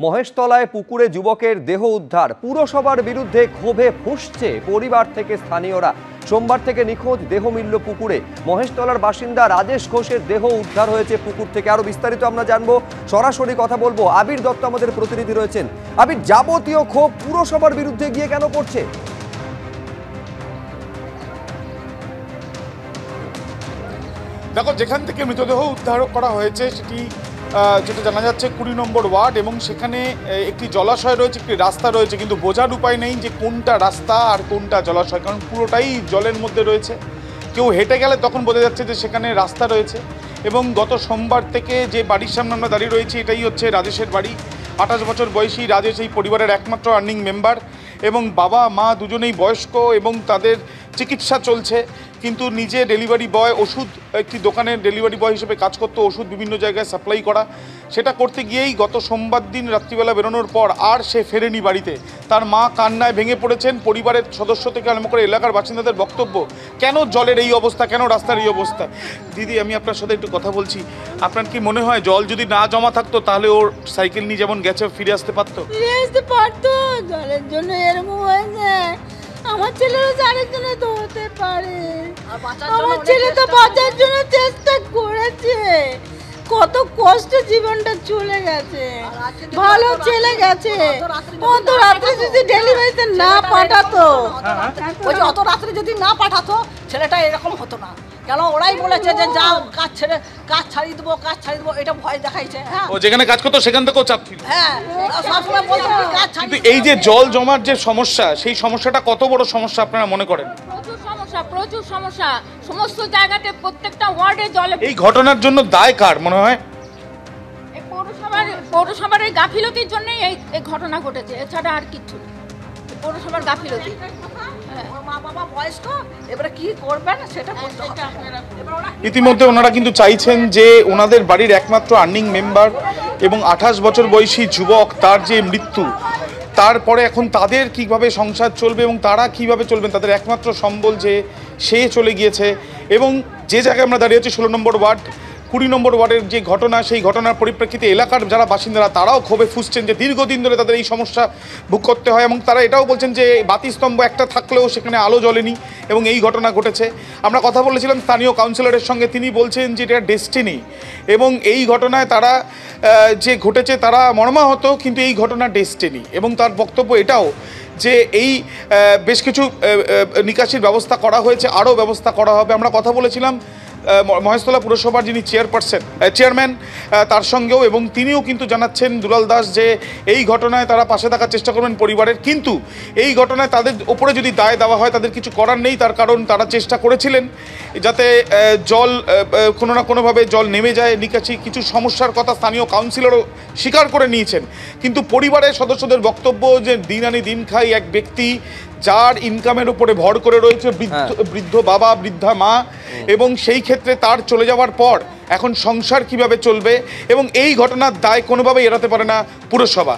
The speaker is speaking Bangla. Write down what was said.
মহেশতলায় পুকুরে যুবকের দেহ উদ্ধার, পুরসভার বিরুদ্ধে ক্ষোভে ফুঁসছে পরিবার থেকে স্থানীয়রা। সোমবার থেকে নিখোঁজ দেহ মিলল পুকুরে। মহেশতলার বাসিন্দা রাজেশ ঘোষের দেহ উদ্ধার হয়েছে পুকুর থেকে। আরো বিস্তারিত আমরা জানবো, সরাসরি কথা বলবো। আবির দত্ত আমাদের প্রতিনিধি রয়েছেন। আবির, যাবতীয় ক্ষোভ পুরসভার বিরুদ্ধে গিয়ে কেন পড়ছে? দেখো, যেখান থেকে মৃতদেহ উদ্ধার করা হয়েছে সেটি যেটা জানা যাচ্ছে 20 নম্বর ওয়ার্ড, এবং সেখানে একটি জলাশয় রয়েছে, একটি রাস্তা রয়েছে, কিন্তু বোঝার উপায় নেই যে কোনটা রাস্তা আর কোনটা জলাশয়, কারণ পুরোটাই জলের মধ্যে রয়েছে। কেউ হেঁটে গেলে তখন বোঝা যাচ্ছে যে সেখানে রাস্তা রয়েছে। এবং গত সোমবার থেকে যে বাড়ির সামনে আমরা দাঁড়িয়ে রয়েছি, এটাই হচ্ছে রাজেশের বাড়ি। 28 বছর বয়সী রাজেশ এই পরিবারের একমাত্র আর্নিং মেম্বার, এবং বাবা মা দুজনেই বয়স্ক এবং তাদের চিকিৎসা চলছে। কিন্তু নিজে ডেলিভারি বয়, ওষুধ একটি দোকানের ডেলিভারি বয় হিসেবে কাজ করতো, ওষুধ বিভিন্ন জায়গায় সাপ্লাই করা। সেটা করতে গিয়েই গত সোমবার দিন রাত্রিবেলা বেরোনোর পর আর সে ফেরেনি বাড়িতে। তার মা কান্নায় ভেঙে পড়েছেন। পরিবারের সদস্য থেকে আরম্ভ করে এলাকার বাসিন্দাদের বক্তব্য, কেন জলের এই অবস্থা, কেন রাস্তার এই অবস্থা। দিদি, আমি আপনার সাথে একটু কথা বলছি। আপনার কি মনে হয় জল যদি না জমা থাকতো তাহলে ওর সাইকেল নিয়ে যেমন গেছে ফিরে আসতে পারতো? জলের জন্য এরকম হয়েছে। আমার ছেলেরও জানার জন্য তো হতে পারে। আমার ছেলে তো বাঁচার জন্য চেষ্টা করেছে, কত কষ্ট জীবনটা চলে গেছে, ভালো ছেলে গেছে। অত রাত্রে যদি ডেলিভারিতে না পাঠাতো, ওই যে অত রাত্রে যদি না পাঠাতো ছেলেটা এরকম হতো না। কেন ওরাই বলেছে যে যাও কাজ ছাড়িয়ে দেবো, এটা ভয় দেখাইছে। হ্যাঁ, ও যেখানে কাজ করতো সেখান থেকেও চাপ ছিল। হ্যাঁ, সবসময় বলতো কাজ ছাড়িয়ে। এই যে জল জমার যে সমস্যা, সেই সমস্যাটা কত বড় সমস্যা আপনারা মনে করেন? প্রচুর সমস্যা, সমস্ত জায়গাতে প্রত্যেকটা ওয়ার্ডে জলে। এই ঘটনার জন্য দায় কার মনে হয়? পৌরসভার এই গাফিলতির জন্যই এই ঘটনা ঘটেছে, এছাড়া আর কিছু না। পৌরসভার গাফিলতি। মা বাবা বয়স্ক, এবারে কি করবেন সেটা ইতিমধ্যে ওনারা কিন্তু চাইছেন যে ওনাদের বাড়ির একমাত্র আর্নিং মেম্বার এবং 28 বছর বয়সী যুবক, তার যে মৃত্যু, তারপরে এখন তাদের কিভাবে সংসার চলবে এবং তারা কিভাবে চলবেন, তাদের একমাত্র সম্বল যে সে চলে গিয়েছে। এবং যে জায়গায় আমরা দাঁড়িয়ে আছি 16 নম্বর ওয়ার্ড, 20 নম্বর ওয়ার্ডের যে ঘটনা, সেই ঘটনার পরিপ্রেক্ষিতে এলাকার যারা বাসিন্দারা তারাও ক্ষোভে ফুঁসছেন যে দীর্ঘদিন ধরে তাদের এই সমস্যা ভোগ করতে হয়। এবং তারা এটাও বলছেন যে বাতিস্তম্ভ একটা থাকলেও সেখানে আলো জ্বলেনি এবং এই ঘটনা ঘটেছে। আমরা কথা বলেছিলাম স্থানীয় কাউন্সিলরের সঙ্গে, তিনি বলছেন যে এটা ডেস্টিনি, এবং এই ঘটনায় তারা যে ঘটেছে তারা মর্মাহত, কিন্তু এই ঘটনা ডেস্টিনি। এবং তার বক্তব্য এটাও যে এই বেশ কিছু নিকাশির ব্যবস্থা করা হয়েছে, আরও ব্যবস্থা করা হবে। আমরা কথা বলেছিলাম মহেশতলা পুরসভার যিনি চেয়ারম্যান তার সঙ্গেও, এবং তিনিও কিন্তু জানাচ্ছেন, দুলাল দাস, যে এই ঘটনায় তারা পাশে থাকার চেষ্টা করবেন পরিবারের। কিন্তু এই ঘটনায় তাদের ওপরে যদি দায় দেওয়া হয় তাদের কিছু করার নেই, তার কারণ তারা চেষ্টা করেছিলেন যাতে জল কোনো না কোনোভাবে জল নেমে যায়। নিকাশি কিছু সমস্যার কথা স্থানীয় কাউন্সিলরও স্বীকার করে নিয়েছেন, কিন্তু পরিবারের সদস্যদের বক্তব্য যে দিন আনি দিন খাই এক ব্যক্তি যার ইনকামের উপরে ভর করে রয়েছে, বৃদ্ধ বাবা, বৃদ্ধা মা, এবং সেই ক্ষেত্রে তার চলে যাওয়ার পর এখন সংসার কিভাবে চলবে, এবং এই ঘটনার দায় কোনোভাবেই এড়াতে পারে না পুরসভা।